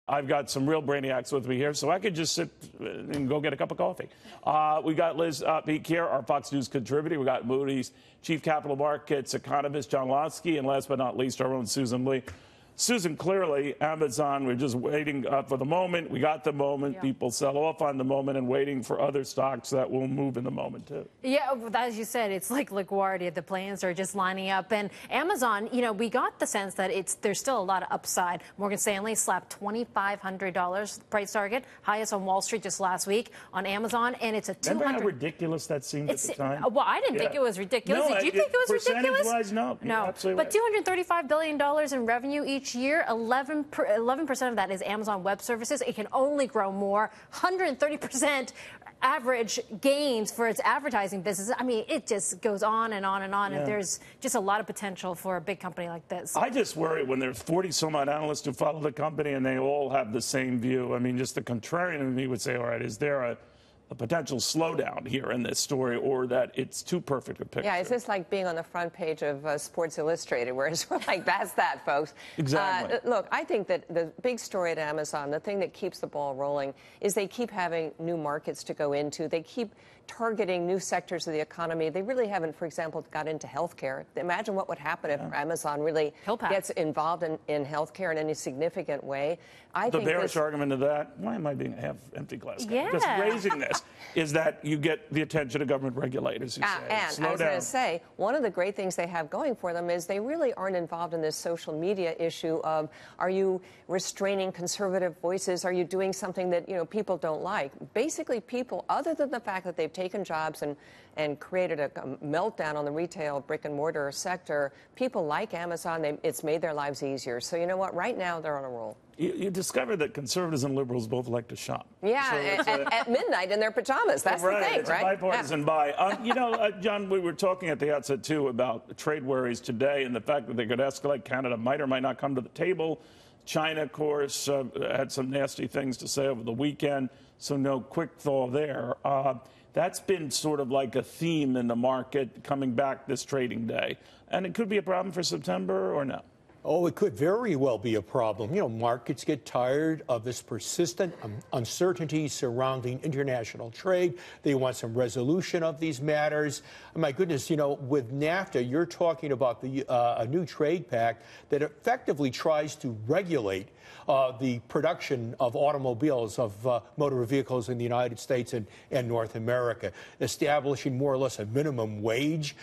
I've got some real brainiacs with me here, so I could just sit and go get a cup of coffee. We got Liz Peek here, our Fox News contributor. We got Moody's Chief Capital Markets economist John Lonsky, and last but not least, our own Susan Li. Susan, clearly, Amazon, we're just waiting for the moment. We got the moment. Yeah. People sell off on the moment and waiting for other stocks that will move in the moment, too. Yeah, as you said, it's like LaGuardia. The plans are just lining up. And Amazon, you know, we got the sense that there's still a lot of upside. Morgan Stanley slapped $2,500 price target, highest on Wall Street just last week on Amazon. And it's a $200. Remember how ridiculous that seemed at the time? Well, I didn't think it was ridiculous. No, Did you think it was ridiculous? Percentage-wise, no. No. Absolutely But $235 billion in revenue each year, 11% of that is Amazon Web Services. It can only grow more. 130% average gains for its advertising business. I mean, it just goes on and on and on. Yeah. And there's just a lot of potential for a big company like this. I just worry when there's 40-some-odd analysts who follow the company and they all have the same view. I mean, just the contrarian in me would say, all right, is there a potential slowdown here in this story, or that it's too perfect a picture? Yeah, it's just like being on the front page of Sports Illustrated, whereas we're like, that's that, folks. Exactly. Look, I think that the big story at Amazon, the thing that keeps the ball rolling, is they keep having new markets to go into. They keep targeting new sectors of the economy. They really haven't, for example, got into healthcare. Imagine what would happen if Amazon really gets involved in healthcare in any significant way. The bearish argument of that, why am I being a half-empty glass guy? Yeah. Just raising this is that you get the attention of government regulators who say, and slow I was down. going to say, one of the great things they have going for them is they really aren't involved in this social media issue of, are you restraining conservative voices? Are you doing something that, you know, people don't like? Basically, people, other than the fact that they've taken jobs and created a meltdown on the retail brick-and-mortar sector, people like Amazon, it's made their lives easier. So you know what? Right now, they're on a roll. You discovered that conservatives and liberals both like to shop. Yeah, so at midnight in their pajamas. That's the thing, it's right? It's a bipartisan buy. You know, John, we were talking at the outset, too, about trade worries today and the fact that they could escalate. Canada might or might not come to the table. China, of course, had some nasty things to say over the weekend, so no quick thaw there. That's been sort of like a theme in the market coming back this trading day. And it could be a problem for September or no? Oh, it could very well be a problem. You know, markets get tired of this persistent uncertainty surrounding international trade. They want some resolution of these matters. My goodness, you know, with NAFTA, you're talking about a new trade pact that effectively tries to regulate the production of automobiles, of motor vehicles in the United States and North America, establishing more or less a minimum wage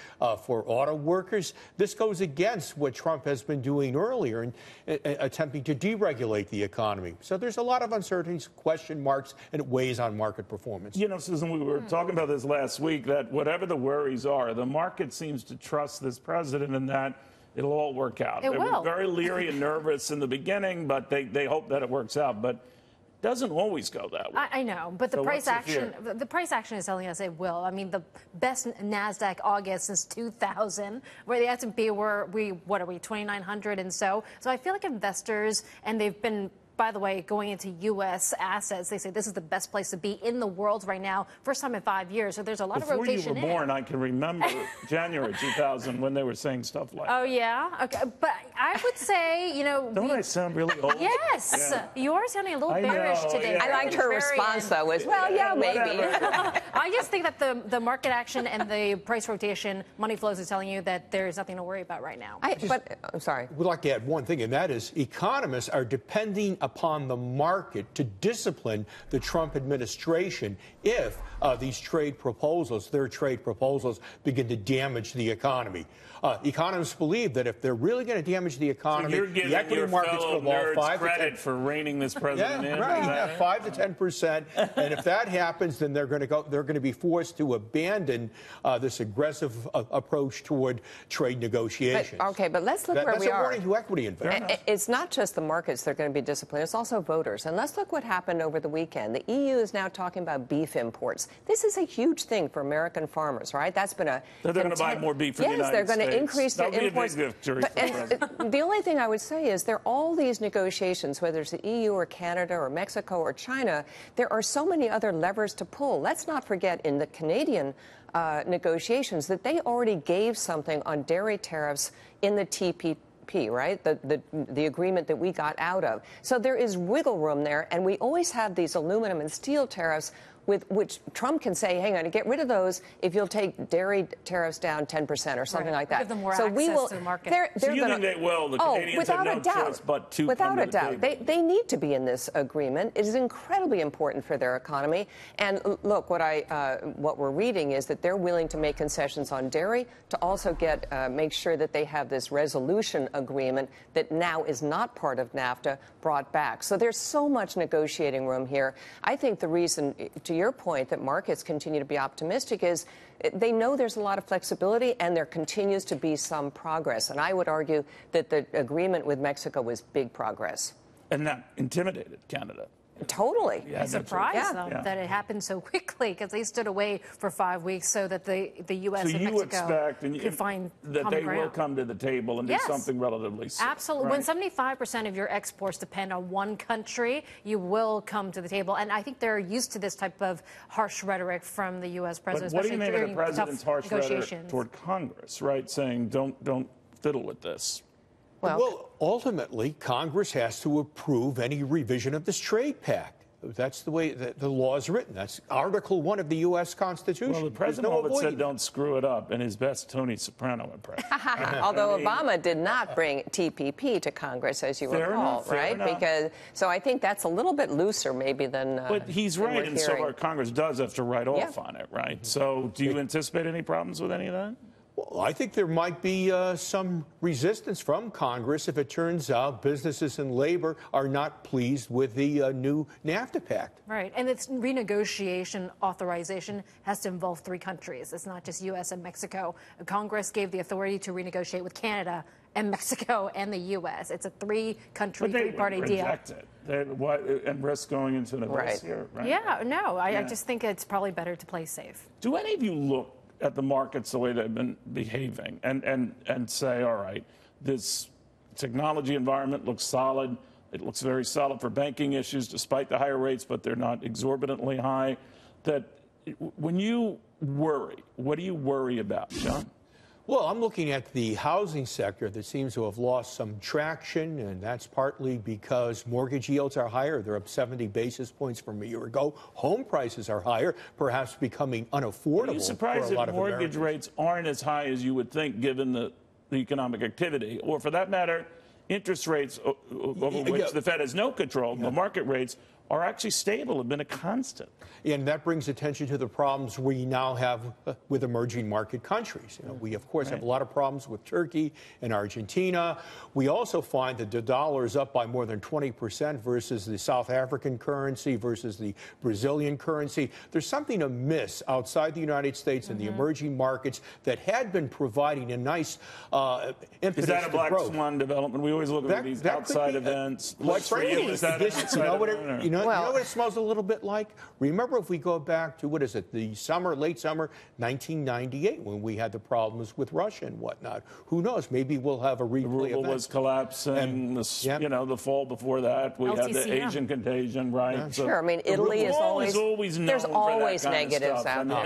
for auto workers. This goes against what Trump has been doing earlier in attempting to deregulate the economy. So there's a lot of uncertainties, question marks, and it weighs on market performance. You know, Susan, we were talking about this last week, that whatever the worries are, the market seems to trust this president in that it'll all work out. They were very leery and nervous in the beginning, but they hope that it works out. But it doesn't always go that way. I know, but the price action is telling us it will. I mean, the best NASDAQ August since 2000, where the S&P what are we, 2,900 and so. So I feel like investors, and they've been, by the way, going into U.S. assets, they say this is the best place to be in the world right now, first time in 5 years. So there's a lot of rotation Before you were born, I can remember January 2000 when they were saying stuff like that. Oh, yeah? Okay. But I would say, you know... Don't I sound really old? Yes. Yeah. You are sounding a little bearish today. Yeah. I liked her response, though, as well, yeah, maybe. I just think that the market action and the price rotation, money flows is telling you that there's nothing to worry about right now. I'm sorry. We'd like to add one thing, and that is economists are depending upon the market to discipline the Trump administration if these trade proposals, their trade proposals, begin to damage the economy. Economists believe that if they're really going to damage the economy, so the equity markets will fall 5 to 10%. Credit for reining this president in. Right. Yeah, 5 to 10%. And if that happens, then they're going to be forced to abandon this aggressive approach toward trade negotiations. But let's look where we are. That's a warning to equity investors. It's not just the markets that are going to be disciplined. It's also voters. And let's look what happened over the weekend. The EU is now talking about beef imports. This is a huge thing for American farmers, right? That's been a... They're going to buy more beef from the United States. Yes, they're going to increase their imports. The only thing I would say is there are all these negotiations, whether it's the EU or Canada or Mexico or China, there are so many other levers to pull. Let's not forget in the Canadian negotiations that they already gave something on dairy tariffs in the TPP TPP, right? The agreement that we got out of. So there is wiggle room there, and we always have these aluminum and steel tariffs with which Trump can say, hang on, get rid of those if you'll take dairy tariffs down 10% or something like that. Give them more access to the market. So you think they will? The Canadians have no choice but to without come a to the doubt. table. They need to be in this agreement. It is incredibly important for their economy. And look, what we're reading is that they're willing to make concessions on dairy to also make sure that they have this resolution agreement that now is not part of NAFTA brought back. So there's so much negotiating room here. I think the reason, to your point, that markets continue to be optimistic is they know there's a lot of flexibility and there continues to be some progress. And I would argue that the agreement with Mexico was big progress. And that intimidated Canada. Totally. Yeah, I'm surprised, though, that it happened so quickly because they stood away for 5 weeks so that the U.S. and Mexico could find that they will come to the table and do something relatively soon. Absolutely. Right? When 75% of your exports depend on one country, you will come to the table. And I think they're used to this type of harsh rhetoric from the U.S. president. But what do you make of the during president's tough harsh rhetoric toward Congress, right, saying don't fiddle with this? Well, ultimately, Congress has to approve any revision of this trade pact. That's the way the law is written. That's Article 1 of the U.S. Constitution. Well, the president always said don't screw it up in his best Tony Soprano impression. Although Obama did not bring TPP to Congress, as you recall, right? So I think that's a little bit looser maybe than But he's right, and so our Congress does have to write off on it, right? So do you anticipate any problems with any of that? Well, I think there might be some resistance from Congress if it turns out businesses and labor are not pleased with the new NAFTA pact. Right. And its renegotiation authorization has to involve 3 countries. It's not just U.S. and Mexico. Congress gave the authority to renegotiate with Canada and Mexico and the U.S. It's a 3-country, 3-party deal. Reject it. And risk going into an abyss here, right? Yeah, no, I just think it's probably better to play safe. Do any of you look at the markets the way they've been behaving and say, all right, this technology environment looks solid. It looks very solid for banking issues despite the higher rates, but they're not exorbitantly high. That when you worry, what do you worry about, John? Well, I'm looking at the housing sector that seems to have lost some traction, and that's partly because mortgage yields are higher. They're up 70 basis points from a year ago. Home prices are higher, perhaps becoming unaffordable. Are you surprised for a lot that of mortgage Americans. rates aren't as high as you would think given the economic activity? Or for that matter, interest rates over which the Fed has no control, the market rates, are actually stable, have been a constant. And that brings attention to the problems we now have with emerging market countries. We, of course, have a lot of problems with Turkey and Argentina. We also find that the dollar is up by more than 20% versus the South African currency versus the Brazilian currency. There's something amiss outside the United States and the emerging markets that had been providing a nice impetus Is that a black growth. swan development? We always look at these outside events. Quite frankly, is that an outside event? You know what it smells a little bit like? Remember if we go back to, the late summer 1998 when we had the problems with Russia and whatnot. Who knows? Maybe we'll have a replay The ruble was collapsing. And the fall before that, we had the Asian contagion, right? Sure. I mean, Italy is always known there's for that always kind of negatives stuff. out there.